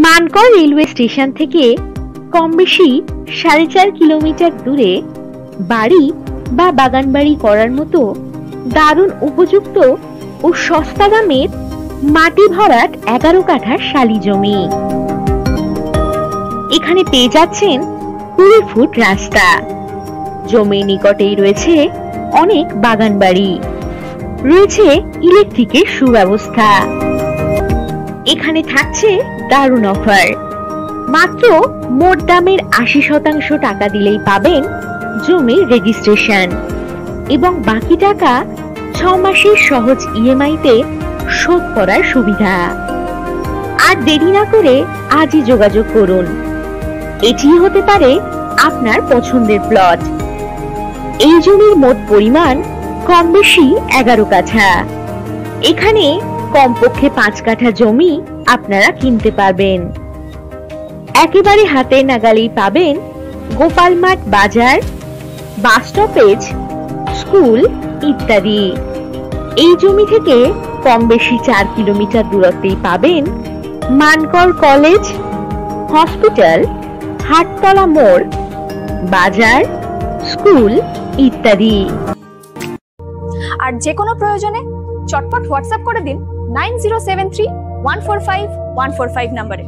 Mankad railway station থেকে কম বেশি 4.5 kilometre দূরে বাড়ি বা বাগান বাড়ি করার মতো দারুণ উপযুক্ত ও সস্তা দামের মাটি ভরাট 11 কাঠা শালি জমি। এখানে পেয়ে যাচ্ছেন 20 ফুট রাস্তা। জমির নিকটেই রয়েছে অনেক বাগান বাড়ি, রয়েছে ইলেকট্রিকের সুব্যবস্থা। এখানে থাকছে দারুণ অফার। মাত্র মোট দামের 80% টাকা দিলেই পাবেন জমির রেজিস্ট্রেশন এবং বাকি টাকা 6 মাসের সহজ ইএমআই তে শোধ করার সুবিধা। আর দেরি না করে আজই যোগাযোগ করুন। এটি হতে পারে আপনার পছন্দের প্লট। এই জমির মোট পরিমাণ কম বেশি 11 কাঠা। এখানে কমপক্ষে 5 কাঠা জমি আপনারা কিনতে পারবেন। একেবারে হাতের নাগালেই পাবেন গোপাল মাঠ বাজার, বাস স্টপেজ, স্কুল ইত্যাদি। এই জমি থেকে কম বেশি 4 কিলোমিটার দূরত্বেই পাবেন মানকড় কলেজ, হসপিটাল, হাটতলা মোড়, বাজার, স্কুল ইত্যাদি। আর যে কোনো প্রয়োজনে চটপট হোয়াটসঅ্যাপ করে দিন 9073145145 নম্বরে।